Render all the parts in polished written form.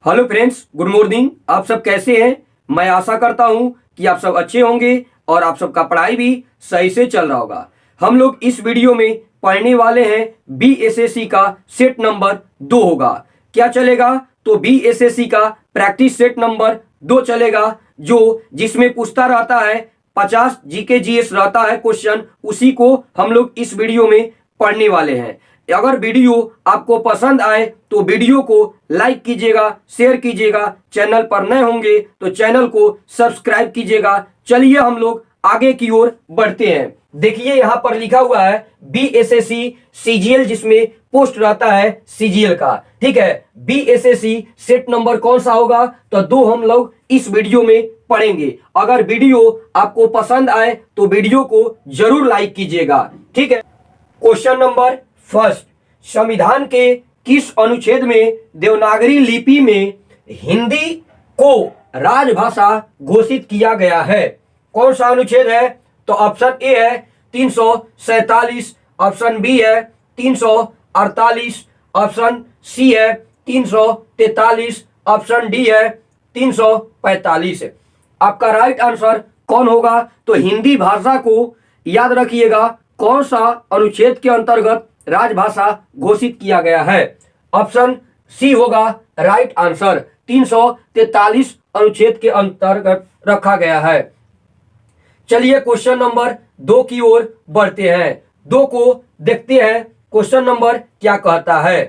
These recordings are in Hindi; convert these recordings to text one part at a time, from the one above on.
Hello friends, good morning. आप सब कैसे हैं? मैं आशा करता हूं कि आप सब अच्छे होंगे और आप सबका पढ़ाई भी सही से चल रहा होगा। हम लोग इस वीडियो में पढ़ने वाले हैं बीएसएससी का सेट नंबर 2 होगा। क्या चलेगा? तो बीएसएससी का प्रैक्टिस सेट नंबर 2 चलेगा, जो जिसमें पूछता रहता है 50 जीके जीएस रहता है क्वेश्चन, उसी को हम लोग इस वीडियो में पढ़ने वाले हैं। अगर वीडियो आपको पसंद आए तो वीडियो को लाइक कीजिएगा, शेयर कीजिएगा। चैनल पर नए होंगे तो चैनल को सब्सक्राइब कीजिएगा। चलिए हम लोग आगे की ओर बढ़ते हैं। देखिए यहाँ पर लिखा हुआ है बीएसएससी सीजीएल, जिसमें पोस्ट रहता है सीजीएल का। ठीक है, बीएसएससी सेट नंबर कौन सा होगा? तो 2 हम लोग इस वीडियो में पढ़ेंगे। अगर वीडियो आपको पसंद आए तो वीडियो को जरूर लाइक कीजिएगा। ठीक है, क्वेश्चन नंबर फर्स्ट, संविधान के किस अनुच्छेद में देवनागरी लिपि में हिंदी को राजभाषा घोषित किया गया है? कौन सा अनुच्छेद है? तो ऑप्शन ए है 347, ऑप्शन बी है 348, ऑप्शन सी है 343, ऑप्शन डी है 345। आपका राइट आंसर कौन होगा? तो हिंदी भाषा को याद रखिएगा, कौन सा अनुच्छेद के अंतर्गत राजभाषा घोषित किया गया है? ऑप्शन सी होगा राइट आंसर। 343 अनुच्छेद के अंतर्गत रखा गया है। चलिए क्वेश्चन नंबर 2 की ओर बढ़ते हैं। 2 को देखते हैं क्वेश्चन नंबर क्या कहता है।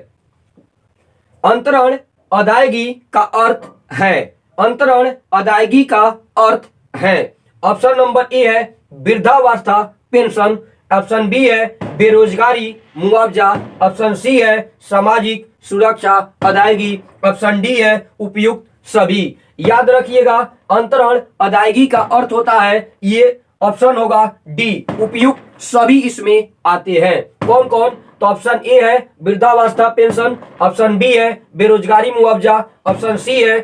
अंतरण अदायगी का अर्थ है। अंतरण अदायगी का अर्थ है। ऑप्शन नंबर ए है वृद्धावस्था पेंशन, ऑप्शन बी है बेरोजगारी मुआवजा, ऑप्शन सी है सामाजिक सुरक्षा अदायगी, ऑप्शन डी है उपयुक्त सभी। याद रखिएगा, अंतरण अदायगी का अर्थ होता है, ये ऑप्शन होगा डी, उपयुक्त सभी इसमें आते हैं। कौन कौन? तो ऑप्शन ए है वृद्धावस्था पेंशन, ऑप्शन बी है बेरोजगारी मुआवजा, ऑप्शन सी है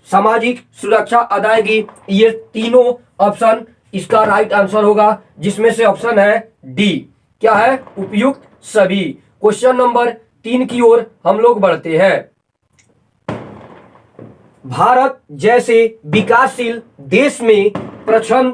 सामाजिक सुरक्षा अदायगी। ये तीनों ऑप्शन इसका राइट आंसर होगा, जिसमें से ऑप्शन है डी। क्या है? उपयुक्त सभी। क्वेश्चन नंबर 3 की ओर हम लोग बढ़ते हैं। भारत जैसे विकासशील देश में प्रचंड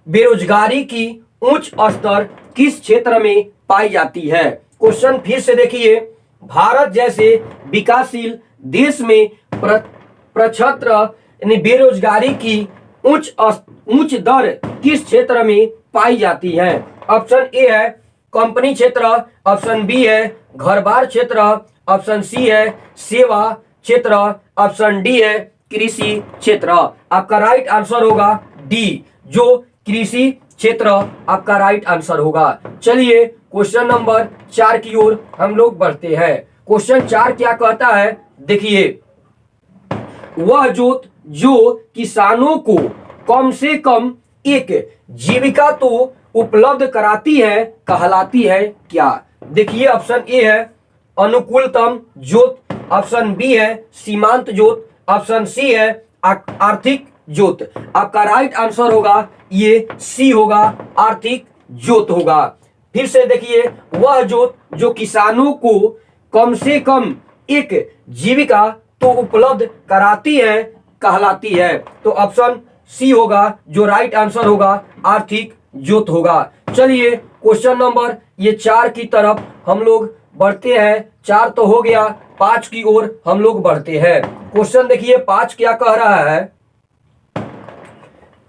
बेरोजगारी की उच्च स्तर किस क्षेत्र में पाई जाती है? क्वेश्चन फिर से देखिए, भारत जैसे विकासशील देश में प्रचंड यानी बेरोजगारी की उच्च दर किस क्षेत्र में पाई जाती है? ऑप्शन ए है कंपनी क्षेत्र, ऑप्शन बी है घर बार क्षेत्र, ऑप्शन सी है सेवा क्षेत्र, ऑप्शन डी है कृषि क्षेत्र। आपका राइट आंसर होगा डी, जो कृषि क्षेत्र आपका राइट आंसर होगा। चलिए क्वेश्चन नंबर 4 की ओर हम लोग बढ़ते हैं। क्वेश्चन 4 क्या कहता है? देखिए, वह जोत जो किसानों को कम से कम एक जीविका तो उपलब्ध कराती है कहलाती है क्या? देखिए, ऑप्शन ए है अनुकूलतम जोत, ऑप्शन बी है सीमांत जोत, ऑप्शन सी है आर्थिक जोत। आपका राइट आंसर होगा ये सी होगा, आर्थिक जोत होगा। फिर से देखिए, वह जोत जो किसानों को कम से कम एक जीविका तो उपलब्ध कराती है कहलाती है। तो ऑप्शन सी होगा, जो राइट आंसर होगा आर्थिक जोत होगा। चलिए क्वेश्चन नंबर ये 4 की तरफ हम लोग बढ़ते हैं। 4 तो हो गया, 5 की ओर हम लोग बढ़ते हैं। क्वेश्चन देखिए 5 क्या कह रहा है?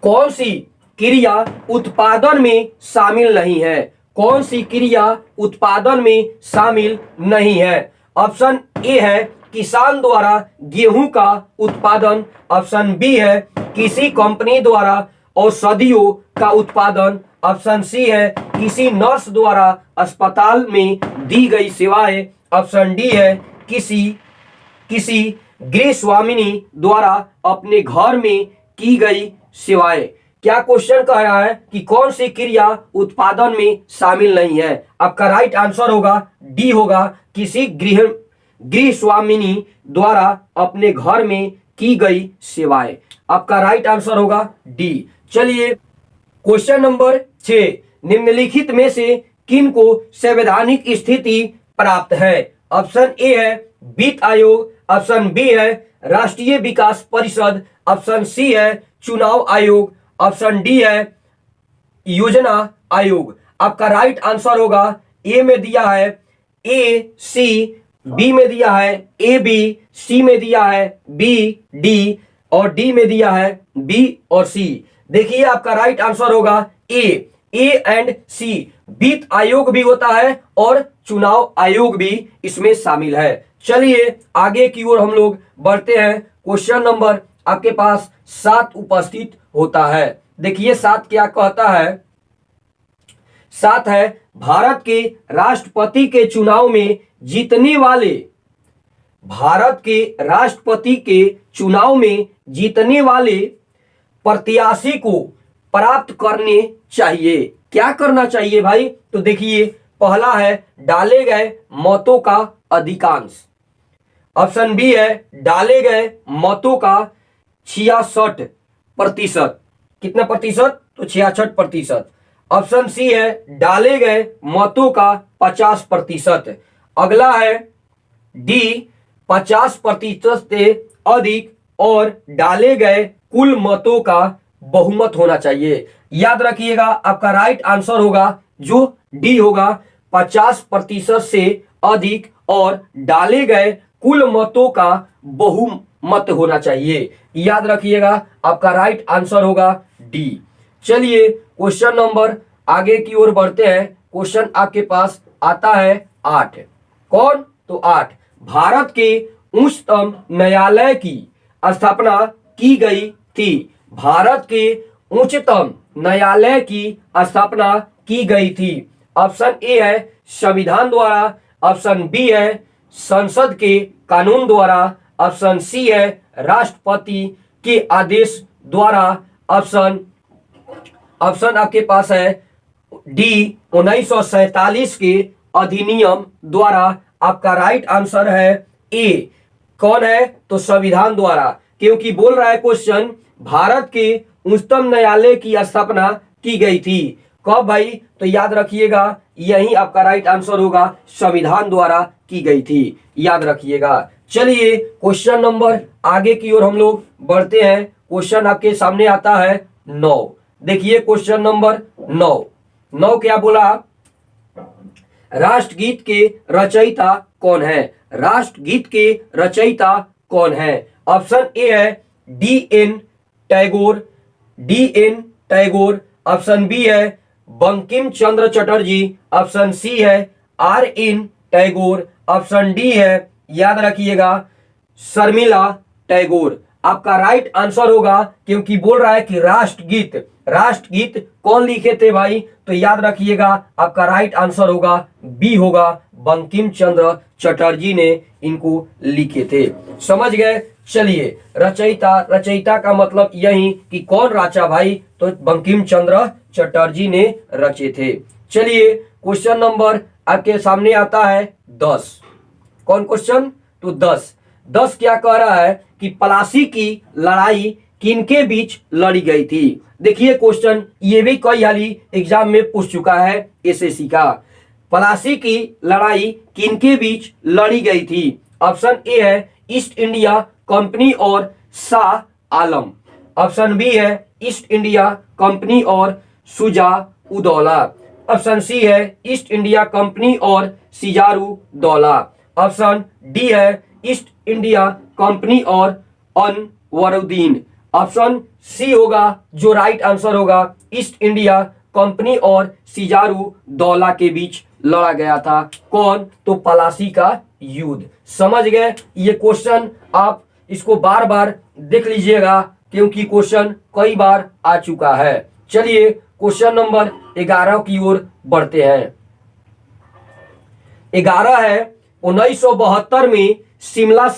कौन सी क्रिया उत्पादन में शामिल नहीं है? कौन सी क्रिया उत्पादन में शामिल नहीं है? ऑप्शन ए है किसान द्वारा गेहूं का उत्पादन, ऑप्शन बी है किसी कंपनी द्वारा औषधियों का उत्पादन, ऑप्शन सी है किसी नर्स द्वारा अस्पताल में दी गई सेवाएं, ऑप्शन डी है किसी गृह स्वामिनी द्वारा अपने घर में की गई सेवाएं। क्या क्वेश्चन कह रहा है कि कौन सी क्रिया उत्पादन में शामिल नहीं है? आपका राइट आंसर होगा डी होगा, किसी गृह स्वामिनी द्वारा अपने घर में की गई सेवाएं। आपका राइट आंसर होगा डी। चलिए क्वेश्चन नंबर 6, निम्नलिखित में से किन को संवैधानिक स्थिति प्राप्त है? ऑप्शन ए है वित्त आयोग, ऑप्शन बी है राष्ट्रीय विकास परिषद, ऑप्शन सी है चुनाव आयोग, ऑप्शन डी है योजना आयोग। आपका राइट आंसर होगा ए में दिया है ए सी, बी में दिया है ए बी, सी में दिया है बी डी और डी में दिया है बी और सी। देखिए आपका राइट आंसर होगा ए एंड सी। वित्त आयोग भी होता है और चुनाव आयोग भी इसमें शामिल है। चलिए आगे की ओर हम लोग बढ़ते हैं। क्वेश्चन नंबर आपके पास 7 उपस्थित होता है। देखिए 7 क्या कहता है। 7 है भारत के राष्ट्रपति के चुनाव में जीतने वाले, भारत के राष्ट्रपति के चुनाव में जीतने वाले प्रत्याशी को प्राप्त करने चाहिए। क्या करना चाहिए भाई? तो देखिए पहला है डाले गए मतों का अधिकांश, ऑप्शन बी है डाले गए मतों का 66%। कितना प्रतिशत? तो 66%। ऑप्शन सी है डाले गए मतों का 50%। अगला है डी 50% से अधिक और डाले गए कुल मतों का बहुमत होना चाहिए। याद रखिएगा आपका राइट आंसर होगा जो डी होगा, 50% से अधिक और डाले गए कुल मतों का बहुमत होना चाहिए। याद रखिएगा आपका राइट आंसर होगा डी। चलिए क्वेश्चन नंबर आगे की ओर बढ़ते हैं। क्वेश्चन आपके पास आता है 8। कौन? तो 8 भारत के उच्चतम न्यायालय की स्थापना की गई थी। भारत के उच्चतम न्यायालय की स्थापना की गई थी। ऑप्शन ए है संविधान द्वारा, ऑप्शन बी है संसद के कानून द्वारा, ऑप्शन सी है राष्ट्रपति के आदेश द्वारा, ऑप्शन आपके पास है डी 1947 के अधिनियम द्वारा। आपका राइट आंसर है ए। कौन है? तो संविधान द्वारा, क्योंकि बोल रहा है क्वेश्चन भारत के उच्चतम न्यायालय की स्थापना की गई थी। कब भाई? तो याद रखिएगा यही आपका राइट आंसर होगा, संविधान द्वारा की गई थी। याद रखिएगा। चलिए क्वेश्चन नंबर आगे की ओर हम लोग बढ़ते हैं। क्वेश्चन आपके सामने आता है 9। देखिए क्वेश्चन नंबर 9 क्या बोला? राष्ट्रगीत के रचयिता कौन है? राष्ट्रगीत के रचयिता कौन है? ऑप्शन ए है डी.एन. टैगोर, ऑप्शन बी है बंकिम चंद्र चटर्जी, ऑप्शन सी है आर.एन. टैगोर, ऑप्शन डी है याद रखिएगा शर्मिला टैगोर। आपका राइट आंसर होगा, क्योंकि बोल रहा है कि राष्ट्रगीत कौन लिखे थे भाई? तो याद रखिएगा आपका राइट आंसर होगा बी होगा, बंकिम चंद्र चटर्जी ने इनको लिखे थे। समझ गए? चलिए रचयिता का मतलब यही कि कौन रचा भाई? तो बंकिम चंद्र चटर्जी ने रचे थे। चलिए क्वेश्चन नंबर आपके सामने आता है 10। कौन क्वेश्चन? तो 10 क्या कह रहा है कि पलासी की लड़ाई किनके बीच लड़ी गई थी। देखिए क्वेश्चन ये भी कई हाली एग्जाम में पूछ चुका है एसएससी का। पलासी की लड़ाई किनके बीच लड़ी गई थी? ऑप्शन ए है ईस्ट इंडिया कंपनी और शाह आलम, ऑप्शन बी है ईस्ट इंडिया कंपनी और शुजा उदौला, ऑप्शन सी है ईस्ट इंडिया कंपनी और सिजारू दौला, ऑप्शन डी है ईस्ट इंडिया कंपनी और अनवरुद्दीन। ऑप्शन सी होगा जो राइट आंसर होगा, ईस्ट इंडिया कंपनी और सिजारू दौला के बीच लड़ा गया था। कौन? तो पलासी का युद्ध। समझ गए? ये क्वेश्चन आप इसको बार बार देख लीजिएगा, क्योंकि क्वेश्चन कई बार आ चुका है। चलिए क्वेश्चन नंबर 11 की ओर बढ़ते हैं। 11 है 1972 में शिमला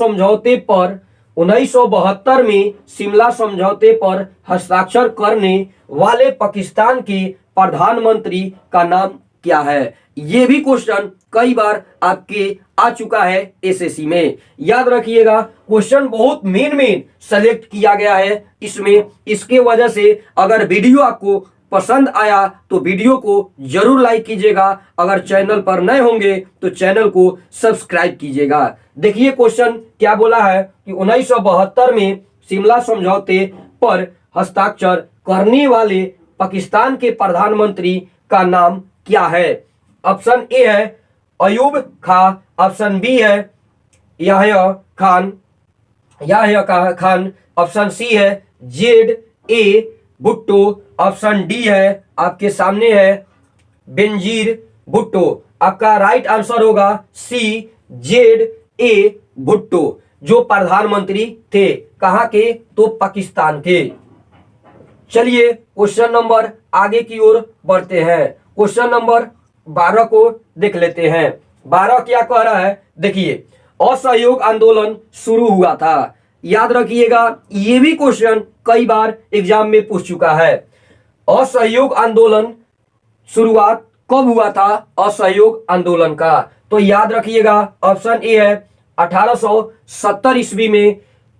समझौते पर हस्ताक्षर करने वाले पाकिस्तान के प्रधानमंत्री का नाम क्या है? ये भी क्वेश्चन कई बार आपके आ चुका है एसएससी में। याद रखिएगा क्वेश्चन बहुत मेन सेलेक्ट किया गया है इसमें। इसके वजह से अगर वीडियो आपको पसंद आया तो वीडियो को जरूर लाइक कीजिएगा। अगर चैनल पर नए होंगे तो चैनल को सब्सक्राइब कीजिएगा। देखिए क्वेश्चन क्या बोला है कि 1972 में शिमला समझौते पर हस्ताक्षर करने वाले पाकिस्तान के प्रधानमंत्री का नाम क्या है? ऑप्शन ए है अयूब खां, ऑप्शन बी है याह्या खान, ऑप्शन सी है Z A Bhutto, option D है आपके सामने है बेनजीर भुट्टो। आपका राइट आंसर होगा सी जेड ए भुट्टो, जो प्रधानमंत्री थे। कहां के? तो पाकिस्तान के। चलिए क्वेश्चन नंबर आगे की ओर बढ़ते हैं। क्वेश्चन नंबर 12 को देख लेते हैं। 12 क्या कह रहा है? देखिए, असहयोग आंदोलन शुरू हुआ था। याद रखिएगा, ये भी क्वेश्चन कई बार एग्जाम में पूछ चुका है। असहयोग आंदोलन शुरुआत कब हुआ था? असहयोग आंदोलन का तो याद रखिएगा, ऑप्शन ए है 1870 ईस्वी में,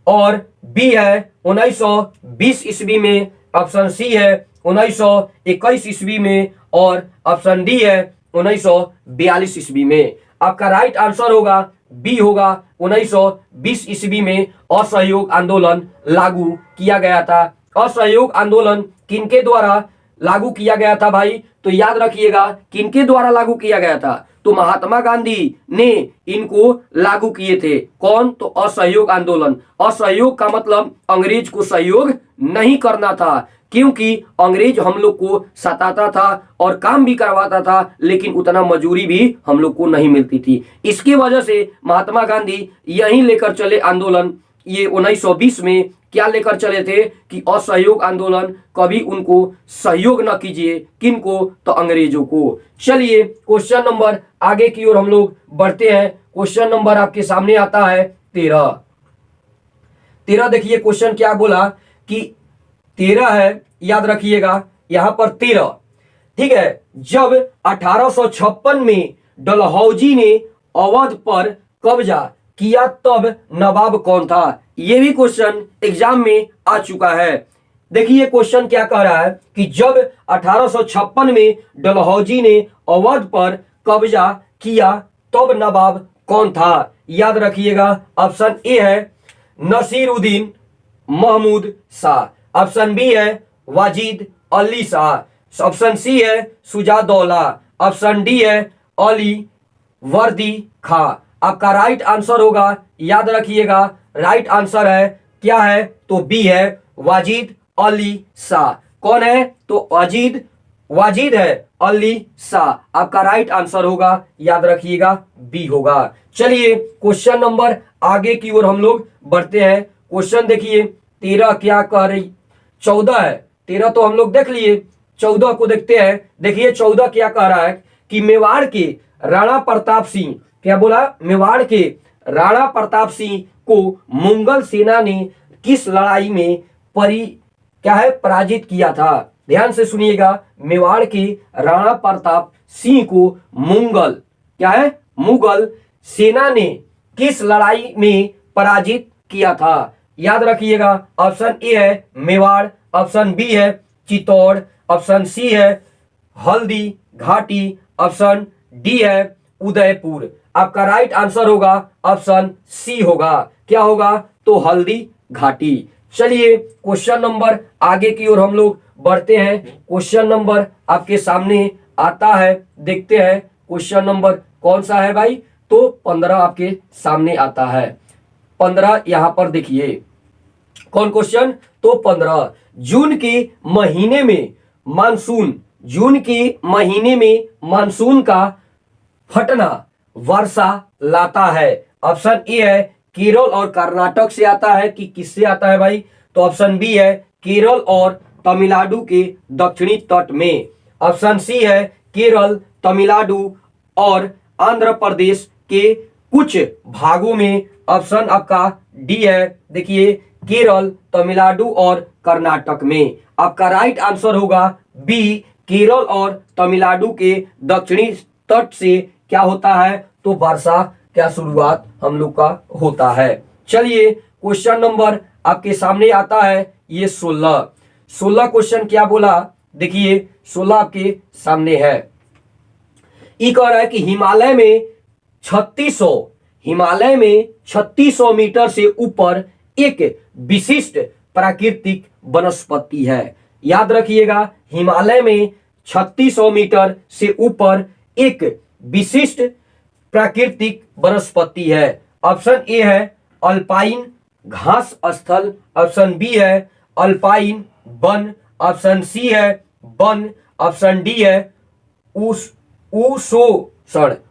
और बी है 1920 ईस्वी में, ऑप्शन सी है 1921 ईस्वी में, और ऑप्शन डी है 1942 ईस्वी में। आपका राइट आंसर होगा बी होगा 1920 ईस्वी में असहयोग आंदोलन लागू किया गया था। असहयोग आंदोलन किनके द्वारा लागू किया गया था भाई? तो याद रखिएगा, किनके द्वारा लागू किया गया था? तो महात्मा गांधी ने इनको लागू किए थे। कौन? तो असहयोग आंदोलन। असहयोग का मतलब अंग्रेज को सहयोग नहीं करना था, क्योंकि अंग्रेज हम लोग को सताता था और काम भी करवाता था, लेकिन उतना मजूरी भी हम लोग को नहीं मिलती थी। इसकी वजह से महात्मा गांधी यही लेकर चले आंदोलन। ये 1920 में क्या लेकर चले थे कि असहयोग आंदोलन, कभी उनको सहयोग न कीजिए। किनको? तो अंग्रेजों को। चलिए क्वेश्चन नंबर आगे की ओर हम लोग बढ़ते हैं। क्वेश्चन नंबर आपके सामने आता है 13। देखिए क्वेश्चन क्या बोला कि 13 है, याद रखिएगा यहां पर 13। ठीक है, जब 1856 में डलहौजी ने अवध पर कब्जा किया तब नवाब कौन था? यह भी क्वेश्चन एग्जाम में आ चुका है। देखिए क्वेश्चन क्या कह रहा है कि जब 1856 में डलहौजी ने अवध पर कब्जा किया तब नवाब कौन था? याद रखिएगा, ऑप्शन ए है नसीरुद्दीन महमूद शाह, ऑप्शन बी है वाजिद अली शाह, ऑप्शन सी है शुजादौला, ऑप्शन डी है अली वर्दी खां। आपका राइट आंसर होगा, याद रखिएगा, राइट आंसर है क्या है? तो बी है वाजिद अली शाह। कौन है? तो वाजिद है अली शाह। आपका राइट आंसर होगा, याद रखिएगा, बी होगा। चलिए क्वेश्चन नंबर आगे की ओर हम लोग बढ़ते हैं। क्वेश्चन देखिए 13 क्या कह रही, 14 है। 13 तो हम लोग देख लिए, 14 को देखते हैं। देखिए 14 क्या कह रहा है कि मेवाड़ के राणा प्रताप सिंह, क्या बोला? मेवाड़ के राणा प्रताप सिंह को मुगल सेना ने किस लड़ाई में पराजित किया था? ध्यान से सुनिएगा, मेवाड़ के राणा प्रताप सिंह को मुगल सेना ने किस लड़ाई में पराजित किया था? याद रखिएगा, ऑप्शन ए है मेवाड़, ऑप्शन बी है चित्तौड़, ऑप्शन सी है हल्दी घाटी, ऑप्शन डी है उदयपुर। आपका राइट आंसर होगा ऑप्शन सी होगा। क्या होगा? तो हल्दी घाटी। चलिए क्वेश्चन नंबर आगे की ओर हम लोग बढ़ते हैं। क्वेश्चन नंबर आपके सामने आता है, देखते हैं क्वेश्चन नंबर कौन सा है भाई? तो 15 आपके सामने आता है। 15 यहां पर देखिए, कौन क्वेश्चन? तो 15 जून के महीने में मानसून का फटना वर्षा लाता है। ऑप्शन ए है केरल और कर्नाटक से आता है कि किससे आता है भाई? तो ऑप्शन बी है केरल और तमिलनाडु के दक्षिणी तट में, ऑप्शन सी है केरल, तमिलनाडु और आंध्र प्रदेश के कुछ भागों में, ऑप्शन आपका डी है देखिए केरल, तमिलनाडु और कर्नाटक में। आपका राइट आंसर होगा बी, केरल और तमिलनाडु के दक्षिणी तट से क्या होता है? तो वर्षा क्या शुरुआत हम लोग का होता है। चलिए क्वेश्चन नंबर आपके सामने आता है ये 16 क्वेश्चन क्या बोला? देखिए 16 आपके सामने है। ये कह रहा है कि हिमालय में 3600 मीटर से ऊपर एक विशिष्ट प्राकृतिक वनस्पति है। याद रखिएगा, हिमालय में 3600 मीटर से ऊपर एक विशिष्ट प्राकृतिक वनस्पति है। ऑप्शन ए है अल्पाइन घास स्थल, ऑप्शन बी है अल्पाइन वन, ऑप्शन सी है वन, ऑप्शन डी है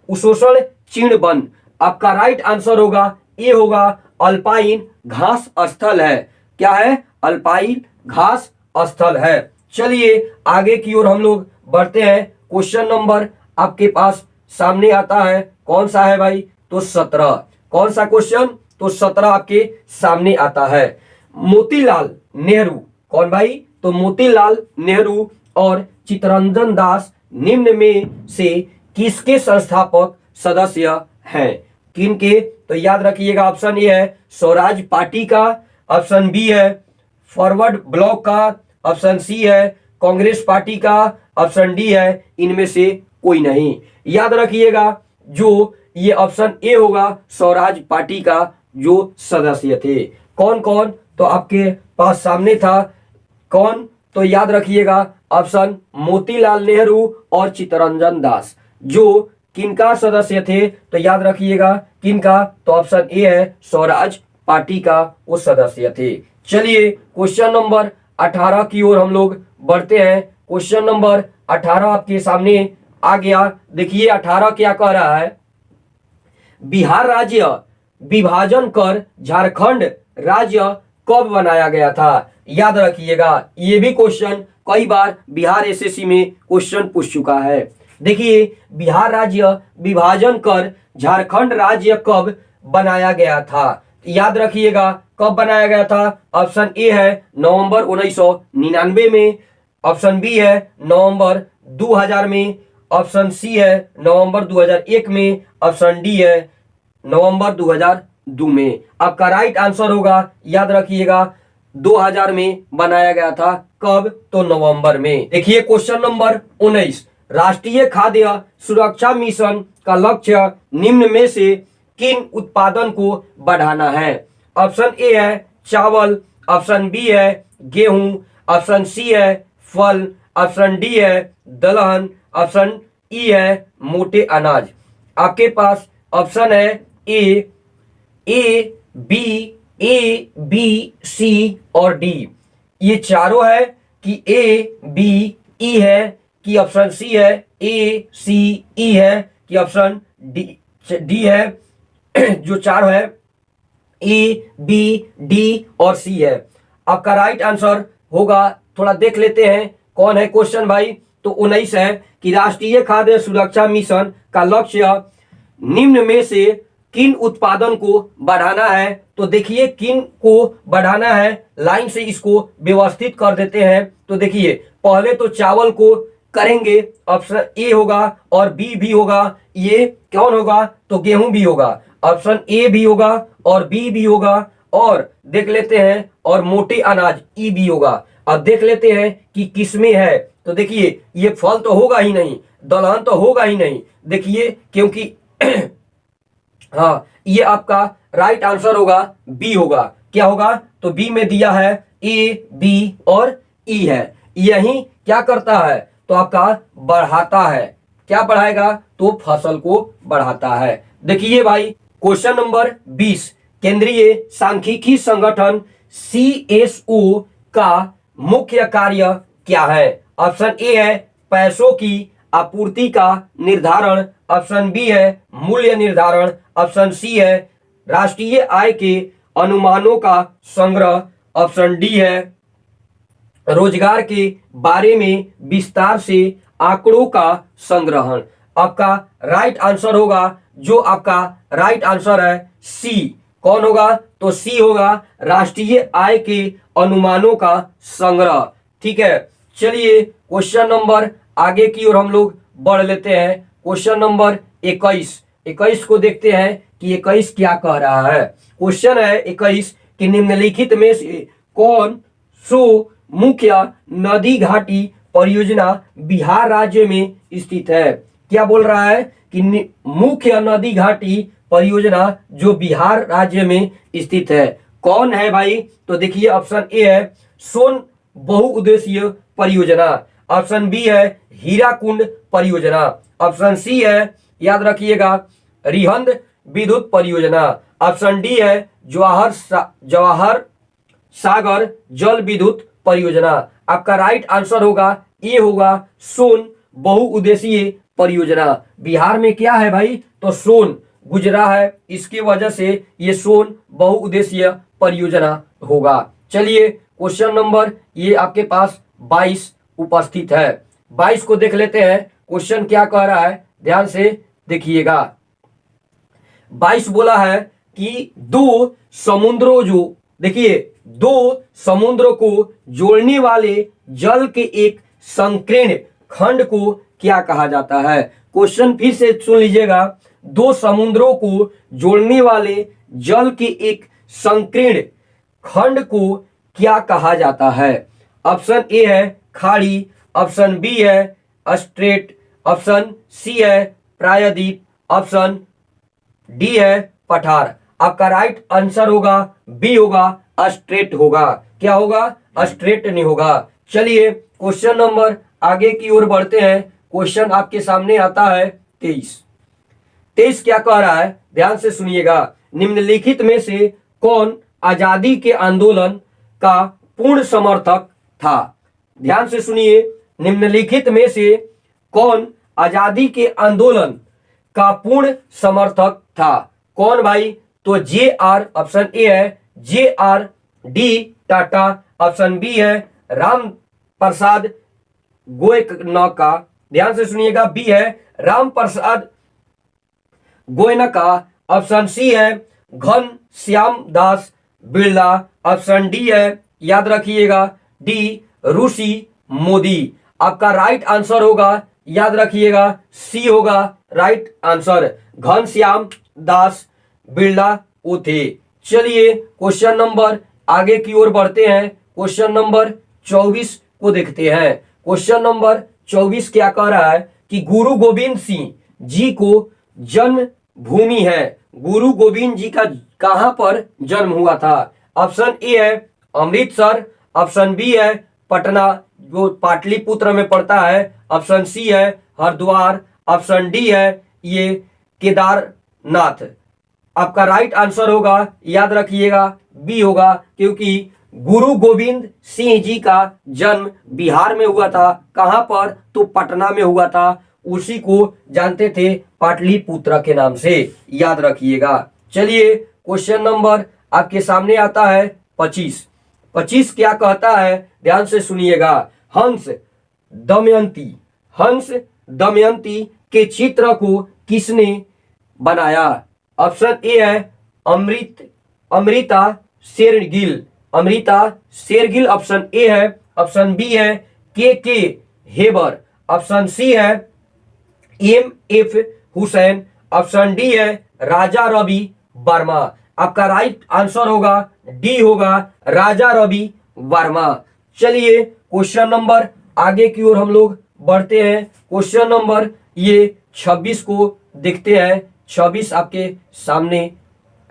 उषोषण चीड़ वन। आपका राइट आंसर होगा ए होगा अल्पाइन घास स्थल है। क्या है? अल्पाइन घास स्थल है। चलिए आगे की ओर हम लोग बढ़ते हैं। क्वेश्चन नंबर आपके पास सामने आता है, कौन सा है भाई? तो 17। कौन सा क्वेश्चन? तो 17 आपके सामने आता है। मोतीलाल नेहरू, कौन भाई? तो मोतीलाल नेहरू और चित्तरंजन दास निम्न में से किसके संस्थापक सदस्य हैं? किनके? तो याद रखिएगा, ऑप्शन ए है स्वराज पार्टी का, ऑप्शन बी है फॉरवर्ड ब्लॉक का, ऑप्शन सी है कांग्रेस पार्टी का, ऑप्शन डी है इनमें से कोई नहीं। याद रखिएगा, जो ये ऑप्शन ए होगा स्वराज पार्टी का जो सदस्य थे। कौन कौन? तो आपके पास सामने था कौन? तो याद रखिएगा ऑप्शन मोतीलाल नेहरू और चित्तरंजन दास, जो किनका सदस्य थे? तो याद रखिएगा किनका? तो ऑप्शन ए है स्वराज पार्टी का वो सदस्य थे। चलिए क्वेश्चन नंबर 18 की ओर हम लोग बढ़ते हैं। क्वेश्चन नंबर 18 आपके सामने आ गया। देखिए 18 क्या कह रहा है? बिहार राज्य विभाजन कर झारखंड राज्य कब बनाया गया था? याद रखिएगा, ये भी क्वेश्चन कई बार बिहार एसएससी में क्वेश्चन पूछ चुका है। देखिए बिहार राज्य विभाजन कर झारखंड राज्य कब बनाया गया था? याद रखिएगा कब बनाया गया था? ऑप्शन ए है नवंबर 1999 में, ऑप्शन बी है नवंबर 2000 में, ऑप्शन सी है नवंबर 2001 में, ऑप्शन डी है नवंबर 2002 में। आपका राइट आंसर होगा, याद रखिएगा 2000 में बनाया गया था। कब? तो नवंबर में। देखिए क्वेश्चन नंबर 19, राष्ट्रीय खाद्य सुरक्षा मिशन का लक्ष्य निम्न में से किन उत्पादन को बढ़ाना है? ऑप्शन ए है चावल, ऑप्शन बी है गेहूं, ऑप्शन सी है फल, ऑप्शन डी है दलहन, ऑप्शन ई है मोटे अनाज। आपके पास ऑप्शन है ए बी सी और डी। ये चारों है कि ए बी ई है कि ऑप्शन सी है ए सी ई है कि ऑप्शन डी है? जो चार है ए बी डी और सी है। आपका राइट आंसर होगा, थोड़ा देख लेते हैं कौन है क्वेश्चन भाई। तो 19 है कि राष्ट्रीय खाद्य सुरक्षा मिशन का लक्ष्य निम्न में से किन उत्पादन को बढ़ाना है? तो देखिए किन को बढ़ाना है, लाइन से इसको व्यवस्थित कर देते हैं। तो देखिए पहले तो चावल को करेंगे, ऑप्शन ए होगा और बी भी होगा। ये कौन होगा? तो गेहूं भी होगा। ऑप्शन ए भी होगा और बी भी होगा, और देख लेते हैं और मोटे अनाज ई भी होगा। अब देख लेते हैं कि किसमें है। तो देखिए ये फल तो होगा ही नहीं, दलहन तो होगा ही नहीं। देखिए क्योंकि हाँ, ये आपका राइट आंसर होगा बी होगा। क्या होगा? तो बी में दिया है ए बी और ई है। यही क्या करता है? तो आपका बढ़ाता है। क्या बढ़ाएगा? तो फसल को बढ़ाता है। देखिए भाई क्वेश्चन नंबर 20, केंद्रीय सांख्यिकी संगठन CSO का मुख्य कार्य क्या है? ऑप्शन ए है पैसों की आपूर्ति का निर्धारण, ऑप्शन बी है मूल्य निर्धारण, ऑप्शन सी है राष्ट्रीय आय के अनुमानों का संग्रह, ऑप्शन डी है रोजगार के बारे में विस्तार से आंकड़ों का संग्रहण। आपका राइट आंसर होगा, जो आपका राइट आंसर है सी। कौन होगा? तो सी होगा, राष्ट्रीय आय के अनुमानों का संग्रह। ठीक है, चलिए क्वेश्चन नंबर आगे की ओर हम लोग बढ़ लेते हैं। क्वेश्चन नंबर 21 को देखते हैं कि 21 क्या कह रहा है। क्वेश्चन है 21 कि निम्नलिखित में से कौन सो मुख्य नदी घाटी परियोजना बिहार राज्य में स्थित है। क्या बोल रहा है कि मुख्य नदी घाटी परियोजना जो बिहार राज्य में स्थित है कौन है भाई? तो देखिए ऑप्शन ए है सोन बहुउद्देशीय परियोजना, ऑप्शन बी है हीराकुंड परियोजना, ऑप्शन सी है याद रखिएगा रिहंद विद्युत परियोजना, ऑप्शन डी है जवाहर सागर जल विद्युत परियोजना। आपका राइट आंसर होगा ये होगा सोन बहुउद्देशीय परियोजना। बिहार में क्या है भाई? तो सोन गुजरा है, इसकी वजह से ये सोन बहुउद्देशीय परियोजना होगा। चलिए क्वेश्चन नंबर ये आपके पास 22 उपस्थित है। 22 को देख लेते हैं क्वेश्चन क्या कह रहा है, ध्यान से देखिएगा। 22 बोला है कि दो समुद्रों जो देखिए दो समुद्रों को जोड़ने वाले जल के एक संकीर्ण खंड को क्या कहा जाता है? क्वेश्चन फिर से सुन लीजिएगा। दो समुद्रों को जोड़ने वाले जल के एक संकीर्ण खंड को क्या कहा जाता है? ऑप्शन ए है खाड़ी, ऑप्शन बी है स्ट्रेट, ऑप्शन सी है प्रायद्वीप, ऑप्शन डी है पठार। आपका राइट आंसर होगा बी होगा स्ट्रेट होगा। क्या होगा? स्ट्रेट नहीं होगा। चलिए क्वेश्चन नंबर आगे की ओर बढ़ते हैं। क्वेश्चन आपके सामने आता है 23 क्या कह रहा है, ध्यान से सुनिएगा। निम्नलिखित में से कौन आजादी के आंदोलन का पूर्ण समर्थक था? ध्यान से सुनिए, निम्नलिखित में से कौन आजादी के आंदोलन का पूर्ण समर्थक था? कौन भाई? तो जे आर, ऑप्शन ए है J R D Tata, option B है राम प्रसाद गोयनका, ध्यान से सुनिएगा बी है राम प्रसाद गोयनका, ऑप्शन सी है घन श्याम दास बिरला, ऑप्शन डी है याद रखिएगा डी ऋषि मोदी। आपका राइट आंसर होगा याद रखिएगा सी होगा राइट आंसर, घनश्याम दास बिरला वो थे। चलिए क्वेश्चन नंबर आगे की ओर बढ़ते हैं। क्वेश्चन नंबर 24 को देखते हैं। क्वेश्चन नंबर 24 क्या कह रहा है कि गुरु गोविंद सिंह जी को जन्म भूमि है, गुरु गोविंद जी का कहां पर जन्म हुआ था? ऑप्शन ए है अमृतसर, ऑप्शन बी है पटना जो पाटलिपुत्र में पड़ता है, ऑप्शन सी है हरिद्वार, ऑप्शन डी है ये केदारनाथ। आपका राइट आंसर होगा याद रखिएगा बी होगा, क्योंकि गुरु गोविंद सिंह जी का जन्म बिहार में हुआ था। कहां पर? तो पटना में हुआ था। उसी को जानते थे पाटलिपुत्र के नाम से, याद रखिएगा। चलिए क्वेश्चन नंबर आपके सामने आता है 25 क्या कहता है, ध्यान से सुनिएगा। हंस दमयंती के चित्र को किसने बनाया? ऑप्शन ए है अमृता शेरगिल, ऑप्शन ए है, ऑप्शन बी है के हेबर, ऑप्शन सी है M F Husain, option D है राजा रवि वर्मा। आपका राइट आंसर होगा डी होगा राजा रवि वर्मा। चलिए क्वेश्चन नंबर आगे की ओर हम लोग बढ़ते हैं। क्वेश्चन नंबर ये 26 को देखते हैं। 26 आपके सामने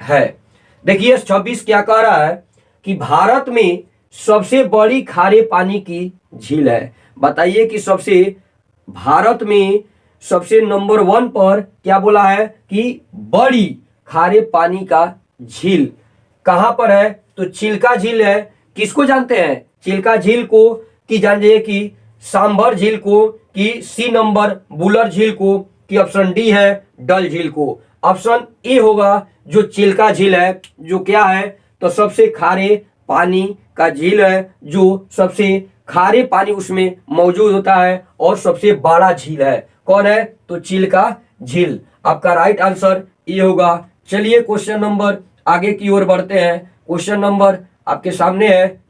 है। देखिए 26 क्या कह रहा है कि भारत में सबसे बड़ी खारे पानी की झील है। बताइए कि भारत में सबसे नंबर 1 पर क्या बोला है कि बड़ी खारे पानी का झील कहां पर है? तो चिल्का झील है। किसको जानते हैं चिल्का झील को? कि जानिए कि सांभर झील को, कि सी नंबर बुलर झील को, कि ऑप्शन डी है डल झील को। ऑप्शन ए होगा जो चिल्का झील है, जो क्या है तो सबसे खारे पानी का झील है, जो सबसे खारे पानी उसमें मौजूद होता है और सबसे बड़ा झील है। कौन है? तो चिल्का झील। आपका राइट आंसर ये होगा। चलिए क्वेश्चन नंबर आगे की ओर बढ़ते हैं। क्वेश्चन नंबर आपके सामने है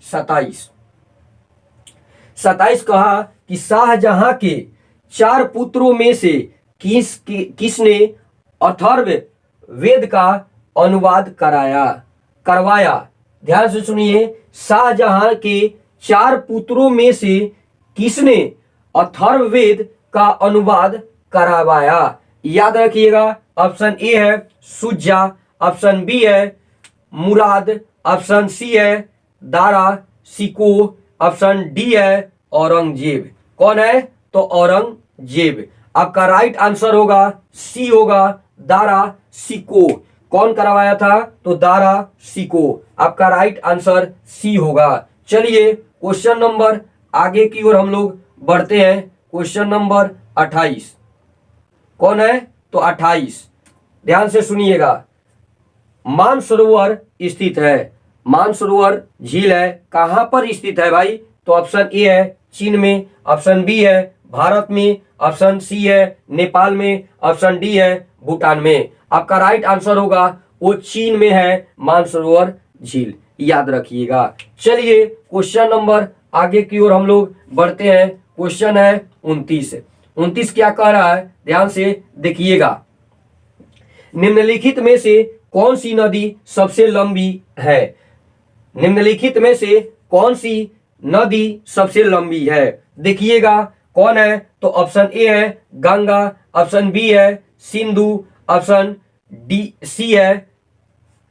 27 कहा कि शाहजहां के 4 पुत्रों में से किसने अथर्व वेद का अनुवाद करवाया? ध्यान से सुनिए, शाहजहां के 4 पुत्रों में से किसने अथर्ववेद का अनुवाद करवाया? याद रखिएगा, ऑप्शन ए है सुजा, ऑप्शन बी है मुराद, ऑप्शन सी है दारा सिको, ऑप्शन डी है औरंगजेब। कौन है? तो औरंगजेब। आपका राइट आंसर होगा सी होगा दारा सिको। कौन करवाया था? तो दारा सिको। आपका राइट आंसर सी होगा। चलिए क्वेश्चन नंबर आगे की ओर हम लोग बढ़ते हैं। क्वेश्चन नंबर 28 कौन है? तो 28 ध्यान से सुनिएगा। मानसरोवर स्थित है। मानसरोवर झील है, कहां पर स्थित है भाई? तो ऑप्शन ए है चीन में, ऑप्शन बी है भारत में, ऑप्शन सी है नेपाल में, ऑप्शन डी है भूटान में। आपका राइट आंसर होगा वो चीन में है मानसरोवर झील। याद रखिएगा। चलिए क्वेश्चन नंबर आगे की ओर हम लोग बढ़ते हैं। क्वेश्चन है 29। 29 क्या कह रहा है? ध्यान से देखिएगा। निम्नलिखित में से कौन सी नदी सबसे लंबी है? निम्नलिखित में से कौन सी नदी सबसे लंबी है? देखिएगा कौन है? तो ऑप्शन ए है गंगा, ऑप्शन बी है सिंधु, ऑप्शन डी सी है,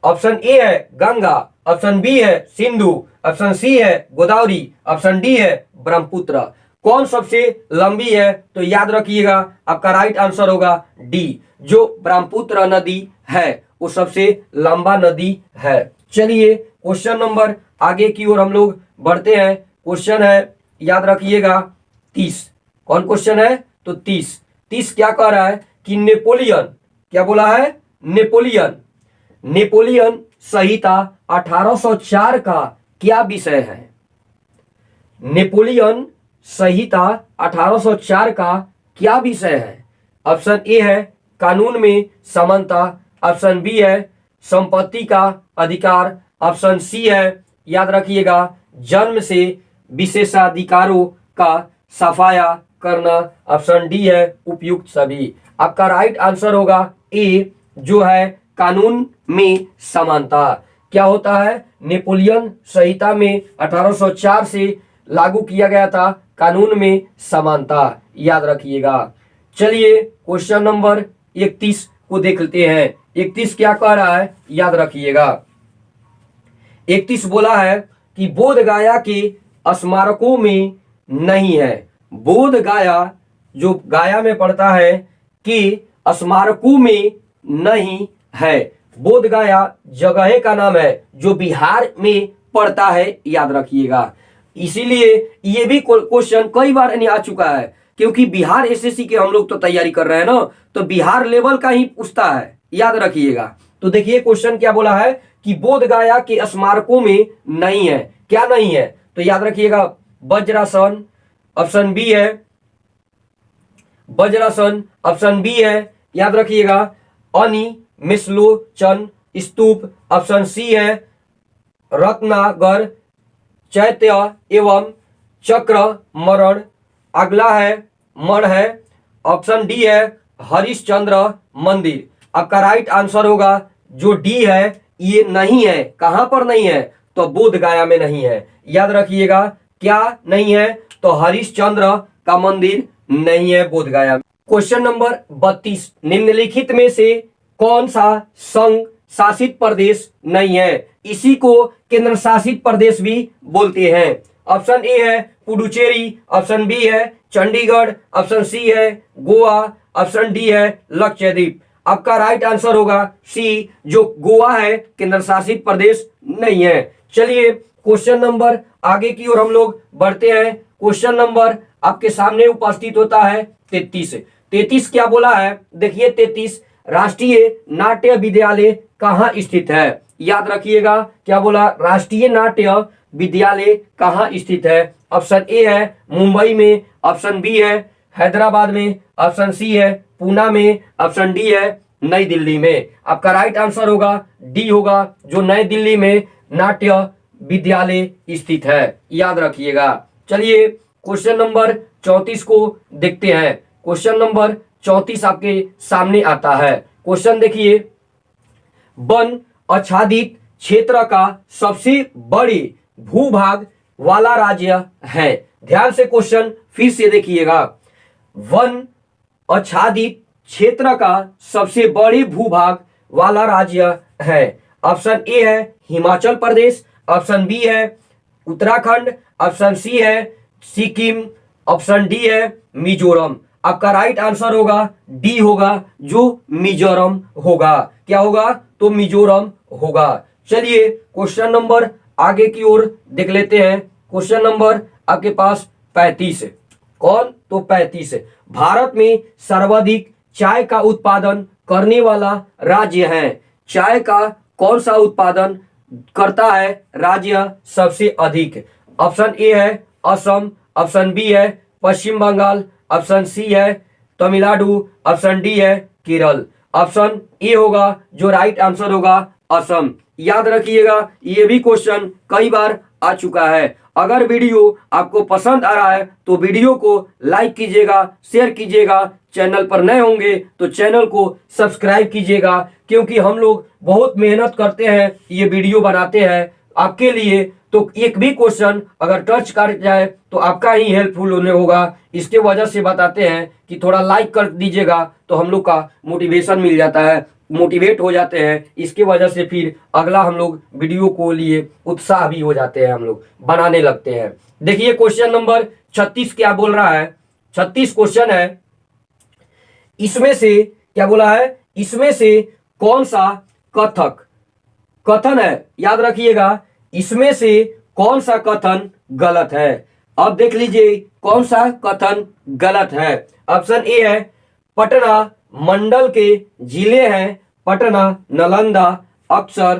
ऑप्शन ए है गंगा, ऑप्शन बी है सिंधु, ऑप्शन सी है गोदावरी, ऑप्शन डी है ब्रह्मपुत्र। कौन सबसे लंबी है? तो याद रखिएगा आपका राइट आंसर होगा डी, जो ब्रह्मपुत्र नदी है वो सबसे लंबा नदी है। चलिए क्वेश्चन नंबर आगे की ओर हम लोग बढ़ते हैं। क्वेश्चन है याद रखिएगा 30। कौन क्वेश्चन है? तो 30। 30 क्या कह रहा है कि नेपोलियन, क्या बोला है? नेपोलियन, नेपोलियन संहिता 1804 का क्या विषय है? नेपोलियन संहिता 1804 का क्या विषय है? ऑप्शन ए है कानून में समानता, ऑप्शन बी है संपत्ति का अधिकार, ऑप्शन सी है याद रखिएगा जन्म से विशेषाधिकारों का सफाया करना, ऑप्शन डी है उपयुक्त सभी। आपका राइट आंसर होगा ए, जो है कानून में समानता। क्या होता है? नेपोलियन संहिता में 1804 से लागू किया गया था कानून में समानता। याद रखिएगा। चलिए क्वेश्चन नंबर 31 को देख लेते हैं। 31 क्या कह रहा है? याद रखिएगा। 31 बोला है कि बोध गया के स्मारकों में नहीं है। बोध गया जो गया में पड़ता है कि स्मारकों में नहीं है। बोध गया जगह का नाम है जो बिहार में पड़ता है। याद रखिएगा। इसीलिए ये भी क्वेश्चन कई बार नहीं आ चुका है, क्योंकि बिहार एसएससी के हम लोग तो तैयारी कर रहे हैं ना, तो बिहार लेवल का ही पूछता है। याद रखिएगा। तो देखिए क्वेश्चन क्या बोला है कि बोध गया के स्मारकों में नहीं है। क्या नहीं है? तो याद रखिएगा वज्रासन, ऑप्शन बी है वज्रासन, ऑप्शन बी है याद रखिएगा अनिमेषलोचन स्तूप, ऑप्शन सी है रत्नागर चैत्य एवं चक्र मरण, अगला है मण है, ऑप्शन डी है हरिश्चंद्र मंदिर। आपका राइट आंसर होगा जो डी है, ये नहीं है। कहां पर नहीं है? तो बोध गया में नहीं है। याद रखिएगा क्या नहीं है? तो हरिश्चंद्र का मंदिर नहीं है बोध गया। क्वेश्चन नंबर 32, निम्नलिखित में से कौन सा संघ शासित प्रदेश नहीं है? इसी को केंद्र शासित प्रदेश भी बोलते हैं। ऑप्शन ए है पुडुचेरी, ऑप्शन बी है चंडीगढ़, ऑप्शन सी है गोवा, ऑप्शन डी है लक्षद्वीप। आपका राइट आंसर होगा सी, जो गोवा है केंद्र शासित प्रदेश नहीं है। चलिए क्वेश्चन नंबर आगे की ओर हम लोग बढ़ते हैं। क्वेश्चन नंबर आपके सामने उपस्थित होता है 33। 33 क्या बोला है? देखिए 33, राष्ट्रीय नाट्य विद्यालय कहाँ स्थित है? याद रखिएगा क्या बोला? राष्ट्रीय नाट्य विद्यालय कहाँ स्थित है? ऑप्शन ए है मुंबई में, ऑप्शन बी है हैदराबाद में, ऑप्शन सी है पूना में, ऑप्शन डी है नई दिल्ली में। आपका राइट आंसर होगा डी होगा, जो नई दिल्ली में नाट्य विद्यालय स्थित है। याद रखिएगा। चलिए क्वेश्चन नंबर 34 को देखते हैं। क्वेश्चन नंबर 34 आपके सामने आता है। क्वेश्चन देखिए, वन आच्छादित क्षेत्र का सबसे बड़ी भूभाग वाला राज्य है? ध्यान से क्वेश्चन फिर से देखिएगा। वन आच्छादित क्षेत्र का सबसे बड़े भूभाग वाला राज्य है। ऑप्शन ए है हिमाचल प्रदेश, ऑप्शन बी है उत्तराखंड, ऑप्शन सी है सिक्किम, ऑप्शन डी है मिजोरम। आपका राइट आंसर होगा डी होगा, जो मिजोरम होगा। क्या होगा? तो मिजोरम होगा। चलिए क्वेश्चन नंबर आगे की ओर देख लेते हैं। क्वेश्चन नंबर आपके पास 35 है। कौन? तो 35 है। भारत में सर्वाधिक चाय का उत्पादन करने वाला राज्य है। चाय का कौन सा उत्पादन करता है राज्य सबसे अधिक? ऑप्शन ए है असम, ऑप्शन बी है पश्चिम बंगाल, ऑप्शन सी है तमिलनाडु, ऑप्शन डी है केरल। ऑप्शन ए होगा जो राइट आंसर होगा असम। याद रखिएगा, ये भी क्वेश्चन कई बार आ चुका है। अगर वीडियो आपको पसंद आ रहा है तो वीडियो को लाइक कीजिएगा, शेयर कीजिएगा। चैनल पर नए होंगे तो चैनल को सब्सक्राइब कीजिएगा, क्योंकि हम लोग बहुत मेहनत करते हैं, ये वीडियो बनाते हैं आपके लिए। तो एक भी क्वेश्चन अगर टच कर जाए तो आपका ही हेल्पफुल होने होगा। इसके वजह से बताते हैं कि थोड़ा लाइक कर दीजिएगा तो हम लोग का मोटिवेशन मिल जाता है, मोटिवेट हो जाते हैं। इसके वजह से फिर अगला हम लोग वीडियो को लिए उत्साह भी हो जाते हैं, हम लोग बनाने लगते हैं। देखिए क्वेश्चन नंबर 36 क्या बोल रहा है। 36 क्वेश्चन है, इसमें से क्या बोला है? इसमें से कौन सा कथन है? याद रखिएगा, इसमें से कौन सा कथन गलत है? अब देख लीजिए कौन सा कथन गलत है। ऑप्शन ए है पटना मंडल के जिले हैं पटना, नालंदा, अक्सर।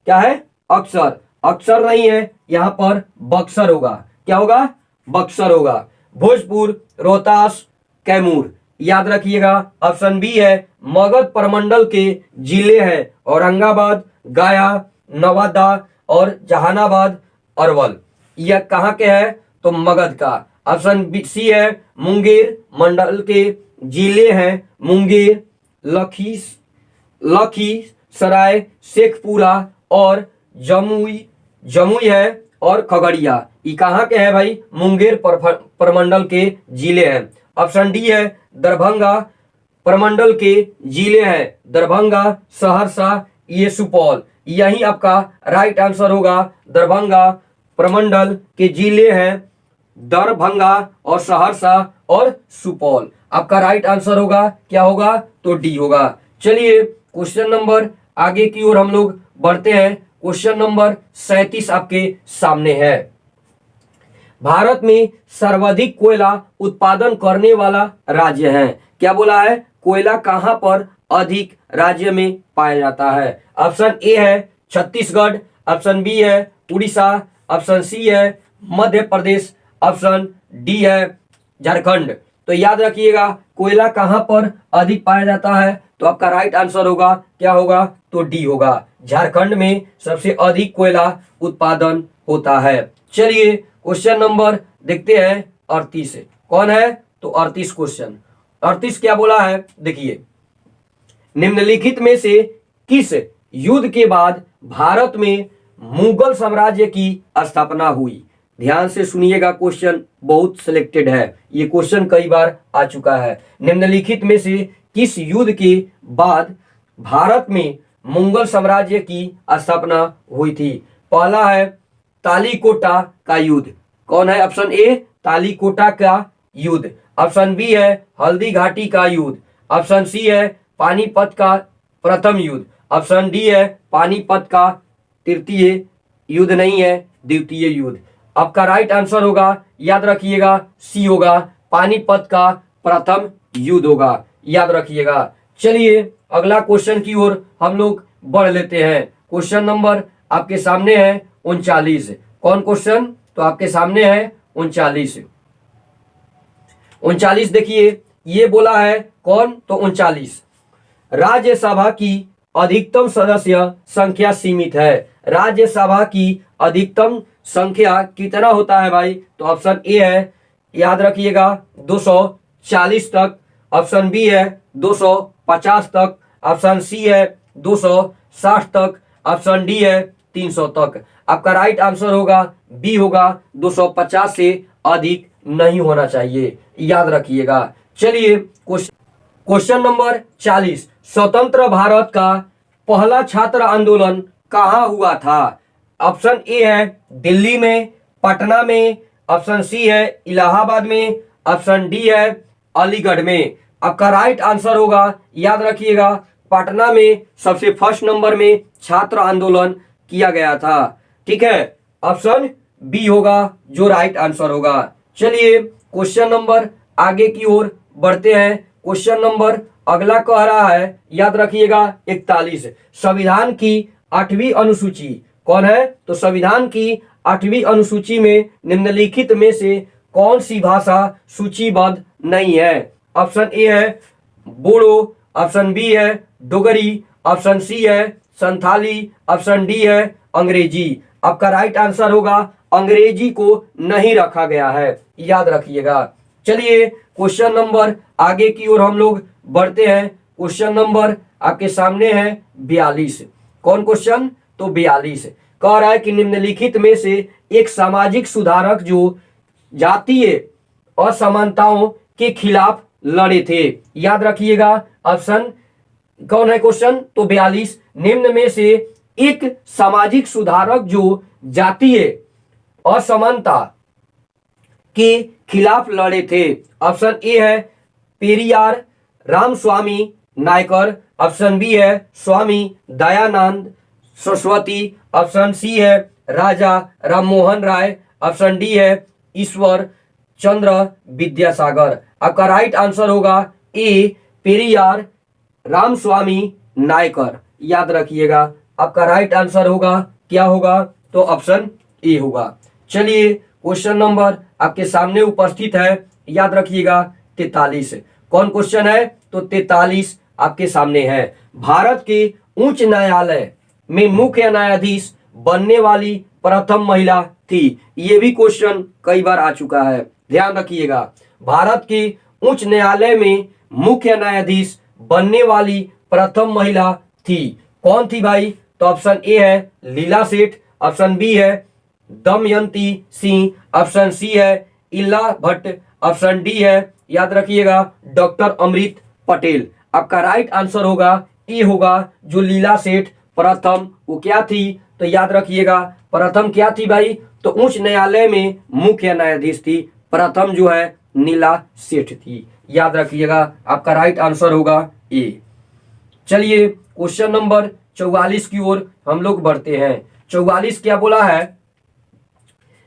क्या है? अक्सर। अक्सर नहीं है, यहां पर बक्सर होगा। क्या होगा? बक्सर होगा। भोजपुर, रोहतास, कैमूर। याद रखिएगा, ऑप्शन बी है मगध प्रमंडल के जिले हैं औरंगाबाद, गया, नवादा और जहानाबाद, अरवल। यह कहाँ के है? तो मगध का। ऑप्शन सी है मुंगेर मंडल के जिले हैं मुंगेर, लखीसराय, शेखपुरा और जमुई है और खगड़िया। ये कहाँ के है भाई? मुंगेर प्रमंडल के जिले हैं। ऑप्शन डी है दरभंगा प्रमंडल के जिले हैं दरभंगा, सहरसा, ये सुपौल। यही आपका राइट आंसर होगा। दरभंगा प्रमंडल के जिले हैं दरभंगा और सहरसा और सुपौल। आपका राइट आंसर होगा क्या होगा? तो डी होगा। चलिए क्वेश्चन नंबर आगे की ओर हम लोग बढ़ते हैं। क्वेश्चन नंबर 37 आपके सामने है। भारत में सर्वाधिक कोयला उत्पादन करने वाला राज्य है। क्या बोला है? कोयला कहां पर अधिक राज्य में पाया जाता है? ऑप्शन ए है छत्तीसगढ़, ऑप्शन बी है उड़ीसा, ऑप्शन सी है मध्य प्रदेश, ऑप्शन डी है झारखंड। तो याद रखिएगा कोयला कहां पर अधिक पाया जाता है? तो आपका राइट आंसर होगा क्या होगा? तो डी होगा। झारखंड में सबसे अधिक कोयला उत्पादन होता है। चलिए क्वेश्चन नंबर देखते हैं 38। कौन है? तो 38 क्वेश्चन। 38 क्या बोला है? देखिए, निम्नलिखित में से किस युद्ध के बाद भारत में मुगल साम्राज्य की स्थापना हुई? ध्यान से सुनिएगा, क्वेश्चन बहुत सिलेक्टेड है, ये क्वेश्चन कई बार आ चुका है। निम्नलिखित में से किस युद्ध के बाद भारत में मुगल साम्राज्य की स्थापना हुई थी? पहला है तालीकोटा का युद्ध। कौन है? ऑप्शन ए तालीकोटा का युद्ध, ऑप्शन बी है हल्दी घाटी का युद्ध, ऑप्शन सी है पानीपत का प्रथम युद्ध, ऑप्शन डी है पानीपत का तृतीय युद्ध नहीं है, द्वितीय युद्ध। आपका राइट आंसर होगा, याद रखिएगा, सी होगा, पानीपत का प्रथम युद्ध होगा, याद रखिएगा। चलिए अगला क्वेश्चन की ओर हम लोग बढ़ लेते हैं। क्वेश्चन नंबर आपके सामने है 39। कौन क्वेश्चन? तो आपके सामने है 39। 39 देखिए, ये बोला है कौन? तो 39, राज्यसभा की अधिकतम सदस्य संख्या सीमित है। राज्यसभा की अधिकतम संख्या कितना होता है भाई? तो ऑप्शन ए है, याद रखिएगा, 240 तक, ऑप्शन बी है 250 तक, ऑप्शन सी है 260 तक, ऑप्शन डी है 300 तक। आपका राइट आंसर होगा बी होगा, 250 से अधिक नहीं होना चाहिए, याद रखिएगा। चलिए क्वेश्चन नंबर 40, स्वतंत्र भारत का पहला छात्र आंदोलन कहाँ हुआ था? ऑप्शन ए है दिल्ली में, पटना में, ऑप्शन सी है इलाहाबाद में, ऑप्शन डी है अलीगढ़ में। आपका राइट आंसर होगा, याद रखिएगा, पटना में सबसे फर्स्ट नंबर में छात्र आंदोलन किया गया था। ठीक है, ऑप्शन बी होगा जो राइट आंसर होगा। चलिए क्वेश्चन नंबर आगे की ओर बढ़ते हैं। क्वेश्चन नंबर अगला कह रहा है, याद रखिएगा 41, संविधान की 8वीं अनुसूची कौन है? तो संविधान की 8वीं अनुसूची में निम्नलिखित में से कौन सी भाषा सूचीबद्ध नहीं है? ऑप्शन ए है बोडो, ऑप्शन बी है डोगरी, ऑप्शन सी है संथाली, ऑप्शन डी है अंग्रेजी। आपका राइट आंसर होगा अंग्रेजी को नहीं रखा गया है, याद रखिएगा। चलिए क्वेश्चन नंबर आगे की ओर हम लोग बढ़ते हैं। क्वेश्चन नंबर आपके सामने है 42। कौन क्वेश्चन? तो 42 कह रहा है कि निम्नलिखित में से एक सामाजिक सुधारक जो जातीय असमानताओं के खिलाफ लड़े थे। याद रखिएगा ऑप्शन कौन है क्वेश्चन? तो 42 निम्न में से एक सामाजिक सुधारक जो जातीय असमानता के खिलाफ लड़े थे। ऑप्शन ए है पेरियार रामस्वामी नायकर, ऑप्शन बी है स्वामी दयानंद सरस्वती, ऑप्शन सी है राजा राममोहन राय, ऑप्शन डी है ईश्वर चंद्र विद्यासागर। आपका राइट आंसर होगा ए पेरियार रामस्वामी नायकर, याद रखिएगा। आपका राइट आंसर होगा क्या होगा? तो ऑप्शन ए होगा। चलिए क्वेश्चन नंबर आपके सामने उपस्थित है, याद रखिएगा 43। कौन क्वेश्चन है? तो 43 आपके सामने है। भारत के उच्च न्यायालय में मुख्य न्यायाधीश बनने वाली प्रथम महिला थी। ये भी क्वेश्चन कई बार आ चुका है, ध्यान रखिएगा। भारत के उच्च न्यायालय में मुख्य न्यायाधीश बनने वाली प्रथम महिला थी। कौन थी भाई? तो ऑप्शन ए है लीला सेठ, ऑप्शन बी है दमयंती सिंह, ऑप्शन सी है इला भट्ट, ऑप्शन डी है याद रखिएगा डॉक्टर अमृत पटेल। आपका राइट आंसर होगा ए होगा जो लीला सेठ प्रथम वो क्या थी? तो याद रखिएगा प्रथम क्या थी भाई? तो उच्च न्यायालय में मुख्य न्यायाधीश थी, प्रथम जो है नीला सेठ थी, याद रखिएगा। आपका राइट आंसर होगा ए। चलिए क्वेश्चन नंबर 44 की ओर हम लोग बढ़ते हैं। 44 क्या बोला है?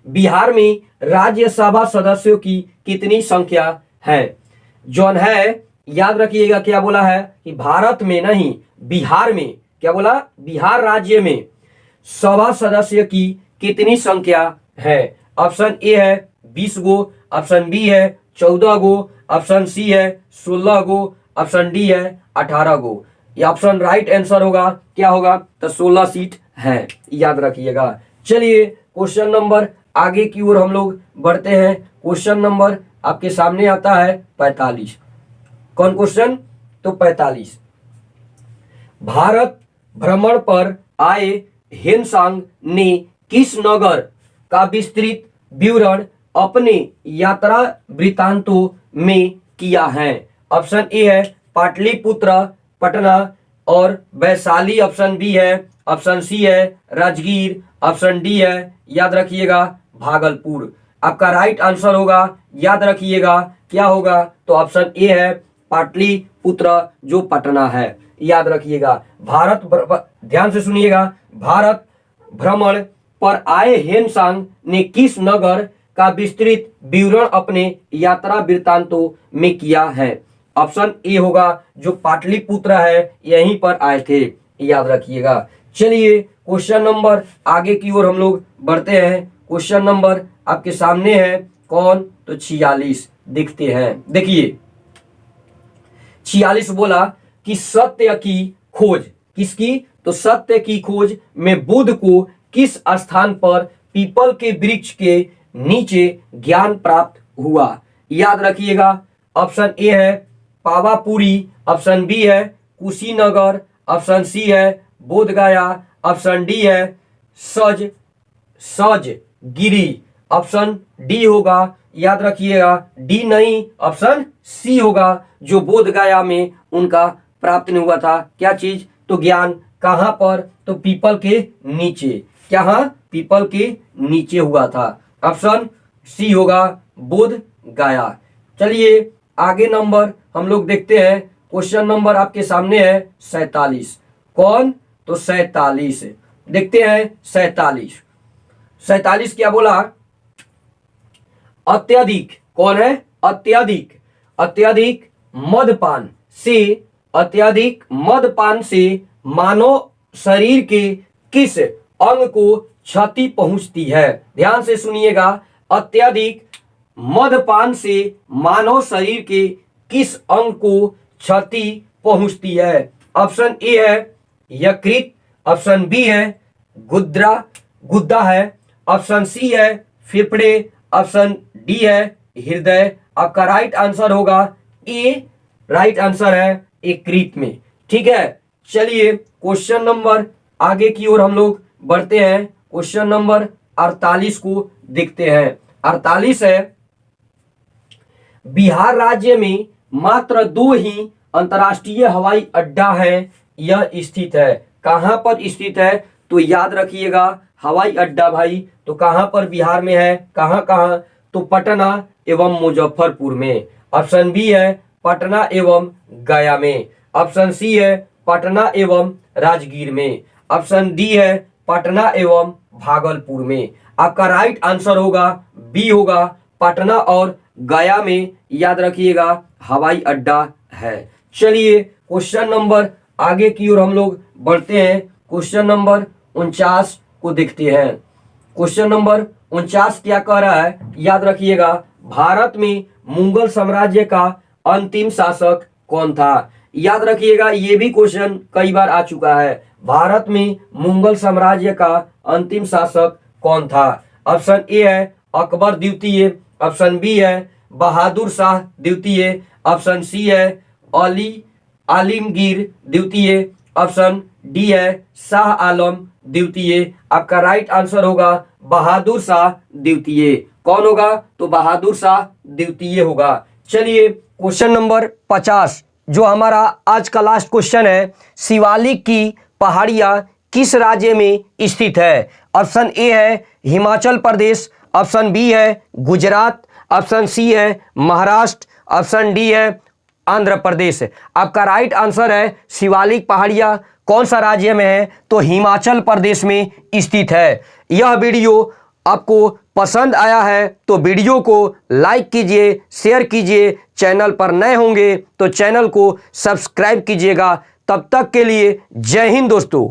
बिहार में राज्यसभा सदस्यों की कितनी संख्या है? जॉन है, याद रखिएगा क्या बोला है कि भारत में नहीं बिहार में, क्या बोला? बिहार राज्य में सभा सदस्य की कितनी संख्या है? ऑप्शन ए है 20 गो, ऑप्शन बी है 14 गो, ऑप्शन सी है 16 गो, ऑप्शन डी है 18 गो। ये ऑप्शन राइट आंसर होगा क्या होगा? तो 16 सीट है, याद रखिएगा। चलिए क्वेश्चन नंबर आगे की ओर हम लोग बढ़ते हैं। क्वेश्चन नंबर आपके सामने आता है 45। कौन क्वेश्चन? तो 45। भारत भ्रमण पर आए हेनसांग ने किस नगर का विस्तृत विवरण अपने यात्रा वृत्तांतों में किया है? ऑप्शन ए है पाटलिपुत्र पटना और वैशाली, ऑप्शन बी है, ऑप्शन सी है राजगीर, ऑप्शन डी है याद रखिएगा भागलपुर। आपका राइट आंसर होगा, याद रखिएगा क्या होगा? तो ऑप्शन ए है पाटलिपुत्र जो पटना है, याद रखिएगा। ध्यान से सुनिएगा, भारत भ्रमण पर आए हेनसांग ने किस नगर का विस्तृत विवरण अपने यात्रा वृत्तांतों में किया है? ऑप्शन ए होगा जो पाटलिपुत्र है, यहीं पर आए थे, याद रखिएगा। चलिए क्वेश्चन नंबर आगे की ओर हम लोग बढ़ते हैं। क्वेश्चन नंबर आपके सामने है कौन? तो 46 दिखते हैं। देखिए 46 बोला कि सत्य की खोज, किसकी? तो सत्य की खोज में बुद्ध को किस स्थान पर पीपल के वृक्ष के नीचे ज्ञान प्राप्त हुआ? याद रखिएगा ऑप्शन ए है पावापुरी, ऑप्शन बी है कुशीनगर, ऑप्शन सी है बोधगया, ऑप्शन डी है सज गिरी, ऑप्शन डी होगा याद रखिएगा डी नहीं, ऑप्शन सी होगा, जो बोध गया में उनका प्राप्त नहीं हुआ था। क्या चीज? तो ज्ञान। कहां पर? तो पीपल के नीचे। क्या? पीपल के नीचे हुआ था। ऑप्शन सी होगा, बोध गया। चलिए आगे नंबर हम लोग देखते हैं। क्वेश्चन नंबर आपके सामने है 47। कौन? तो 47 देखते हैं। 47 क्या बोला? अत्यधिक। कौन है? अत्यधिक। अत्यधिक मदपान से, अत्यधिक मदपान से मानव शरीर के किस अंग को क्षति पहुंचती है? ध्यान से सुनिएगा। अत्यधिक मदपान से मानव शरीर के किस अंग को क्षति पहुंचती है? ऑप्शन ए है यकृत, ऑप्शन बी है गुद्दा है, ऑप्शन सी है फेफड़े, ऑप्शन डी है हृदय। आपका राइट आंसर होगा ए, राइट आंसर है यकृत में। ठीक है, चलिए क्वेश्चन नंबर आगे की ओर हम लोग बढ़ते हैं। क्वेश्चन नंबर 48 को देखते हैं। 48 है, बिहार राज्य में मात्र 2 ही अंतर्राष्ट्रीय हवाई अड्डा है, यह स्थित है। कहां पर स्थित है? तो याद रखिएगा हवाई अड्डा भाई, तो कहां पर बिहार में है? कहां कहां? तो पटना एवं मुजफ्फरपुर में। ऑप्शन बी है पटना एवं गया में, ऑप्शन सी है पटना एवं राजगीर में, ऑप्शन डी है पटना एवं भागलपुर में। आपका राइट आंसर होगा बी होगा, पटना और गया में याद रखिएगा हवाई अड्डा है। चलिए क्वेश्चन नंबर आगे की ओर हम लोग बढ़ते हैं। क्वेश्चन नंबर 49 को देखते हैं। क्वेश्चन नंबर 49 क्या कह रहा है? याद रखिएगा, भारत में मुगल साम्राज्य का अंतिम शासक कौन था? याद रखिएगा ये भी क्वेश्चन कई बार आ चुका है। भारत में मुगल साम्राज्य का अंतिम शासक कौन था? ऑप्शन ए है अकबर द्वितीय, ऑप्शन बी है बहादुर शाह द्वितीय, ऑप्शन सी है आलमगीर द्वितीय, ऑप्शन डी है शाह आलम द्वितीय। आपका राइट आंसर होगा बहादुर शाह द्वितीय। कौन होगा? तो बहादुर शाह द्वितीय होगा। चलिए क्वेश्चन नंबर 50 जो हमारा आज का लास्ट क्वेश्चन है, शिवालिक की पहाड़ियां किस राज्य में स्थित है? ऑप्शन ए है हिमाचल प्रदेश, ऑप्शन बी है गुजरात, ऑप्शन सी है महाराष्ट्र, ऑप्शन डी है आंध्र प्रदेश। आपका राइट आंसर है शिवालिक पहाड़ियां कौन सा राज्य में है? तो हिमाचल प्रदेश में स्थित है। यह वीडियो आपको पसंद आया है तो वीडियो को लाइक कीजिए, शेयर कीजिए। चैनल पर नए होंगे तो चैनल को सब्सक्राइब कीजिएगा। तब तक के लिए जय हिंद दोस्तों।